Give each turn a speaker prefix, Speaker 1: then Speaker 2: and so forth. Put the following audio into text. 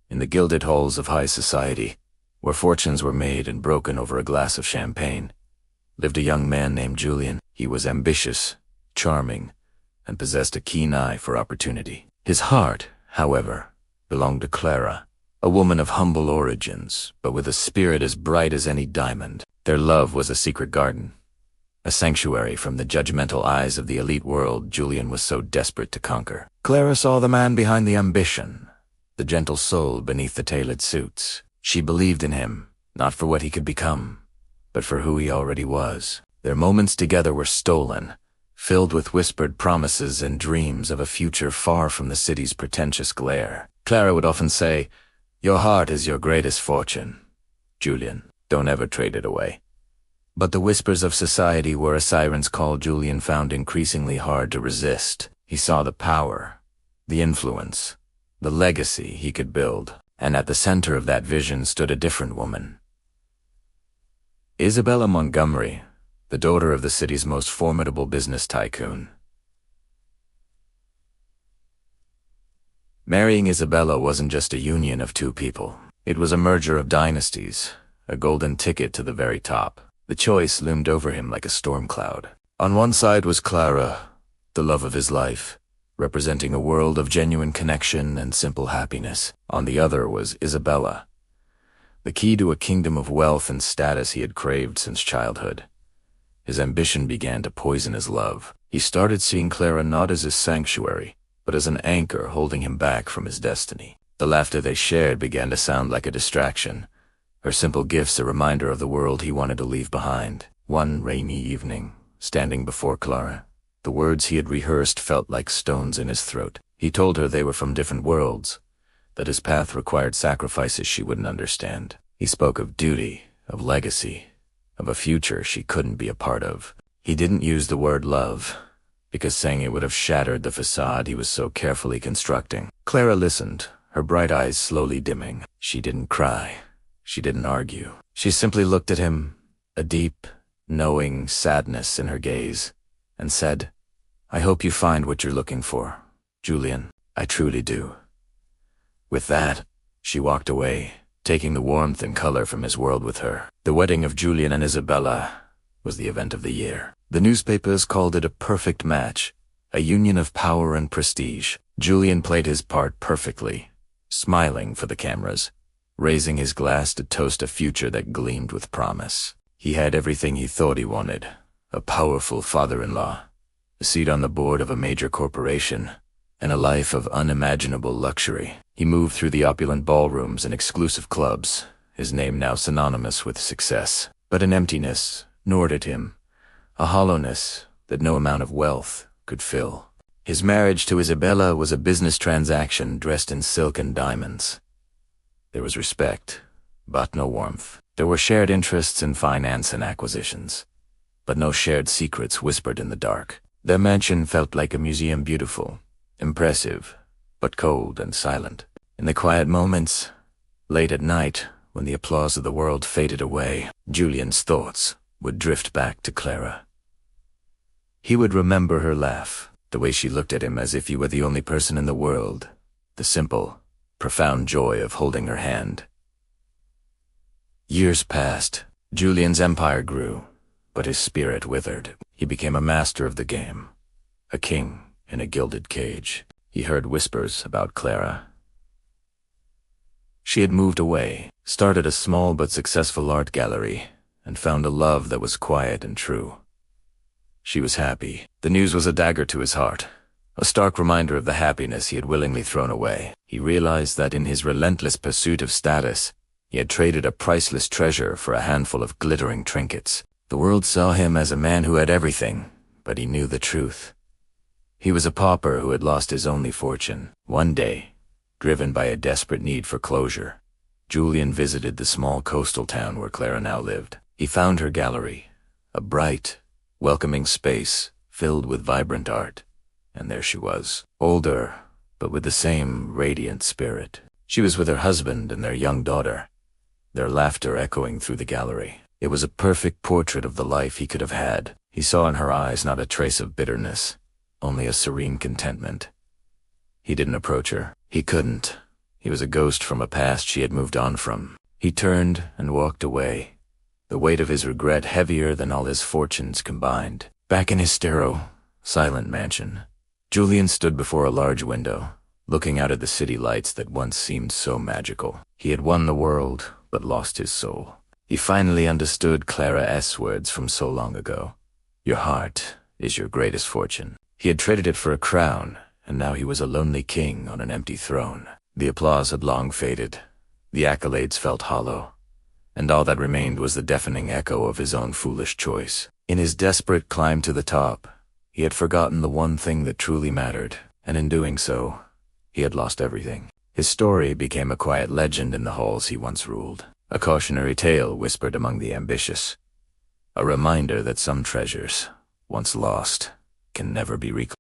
Speaker 1: In the gilded halls of high society, where fortunes were made and broken over a glass of champagne, lived a young man named Julian. He was ambitious, charming, and possessed a keen eye for opportunity. His heart, however, belonged to Clara, a woman of humble origins, but with a spirit as bright as any diamond. Their love was a secret garden, a sanctuary from the judgmental eyes of the elite world Julian was so desperate to conquer. Clara saw the man behind the ambition, the gentle soul beneath the tailored suits. She believed in him, not for what he could become, but for who he already was. Their moments together were stolen, filled with whispered promises and dreams of a future far from the city's pretentious glare. Clara would often say, "Your heart is your greatest fortune, Julian. Don't ever trade it away." But the whispers of society were a siren's call Julian found increasingly hard to resist. He saw the power, the influence, the legacy he could build, and at the center of that vision stood a different woman. Isabella Montgomery, the daughter of the city's most formidable business tycoon. Marrying Isabella wasn't just a union of two people. It was a merger of dynasties, a golden ticket to the very top. The choice loomed over him like a storm cloud. On one side was Clara, the love of his life, representing a world of genuine connection and simple happiness. On the other was Isabella, the key to a kingdom of wealth and status he had craved since childhood. His ambition began to poison his love. He started seeing Clara not as his sanctuary, but as an anchor holding him back from his destiny. The laughter they shared began to sound like a distraction, her simple gifts a reminder of the world he wanted to leave behind. One rainy evening, standing before Clara, the words he had rehearsed felt like stones in his throat. He told her they were from different worlds, that his path required sacrifices she wouldn't understand. He spoke of duty, of legacy, of a future she couldn't be a part of. He didn't use the word love, because saying it would have shattered the facade he was so carefully constructing. Clara listened, her bright eyes slowly dimming. She didn't cry. She didn't argue. She simply looked at him, a deep, knowing sadness in her gaze, and said, "I hope you find what you're looking for, Julian. I truly do." With that, she walked away, taking the warmth and color from his world with her. The wedding of Julian and Isabella was the event of the year. The newspapers called it a perfect match, a union of power and prestige. Julian played his part perfectly, smiling for the cameras, raising his glass to toast a future that gleamed with promise. He had everything he thought he wanted: a powerful father-in-law, a seat on the board of a major corporation, and a life of unimaginable luxury. He moved through the opulent ballrooms and exclusive clubs, his name now synonymous with success. But an emptiness gnawed at him, a hollowness that no amount of wealth could fill. His marriage to Isabella was a business transaction dressed in silk and diamonds. There was respect, but no warmth. There were shared interests in finance and acquisitions, but no shared secrets whispered in the dark. Their mansion felt like a museum, beautiful, impressive, but cold and silent. In the quiet moments, late at night, when the applause of the world faded away, Julian's thoughts would drift back to Clara. He would remember her laugh, the way she looked at him as if he were the only person in the world, the simple, profound joy of holding her hand. Years passed. Julian's empire grew, but his spirit withered. He became a master of the game, a king in a gilded cage. He heard whispers about Clara. She had moved away, started a small but successful art gallery, and found a love that was quiet and true. She was happy. The news was a dagger to his heart, a stark reminder of the happiness he had willingly thrown away. He realized that in his relentless pursuit of status, he had traded a priceless treasure for a handful of glittering trinkets. The world saw him as a man who had everything, but he knew the truth. He was a pauper who had lost his only fortune. One day, driven by a desperate need for closure, Julian visited the small coastal town where Clara now lived. He found her gallery, a bright, welcoming space filled with vibrant art. And there she was, older, but with the same radiant spirit. She was with her husband and their young daughter, their laughter echoing through the gallery. It was a perfect portrait of the life he could have had. He saw in her eyes not a trace of bitterness, only a serene contentment. He didn't approach her. He couldn't. He was a ghost from a past she had moved on from. He turned and walked away, the weight of his regret heavier than all his fortunes combined. Back in his sterile, silent mansion, Julian stood before a large window, looking out at the city lights that once seemed so magical. He had won the world, but lost his soul. He finally understood Clara S. words from so long ago. Your heart is your greatest fortune. He had traded it for a crown, and now he was a lonely king on an empty throne. The applause had long faded. The accolades felt hollow, and all that remained was the deafening echo of his own foolish choice. In his desperate climb to the top, he had forgotten the one thing that truly mattered, and in doing so, he had lost everything. His story became a quiet legend in the halls he once ruled, a cautionary tale whispered among the ambitious, a reminder that some treasures, once lost, can never be reclaimed.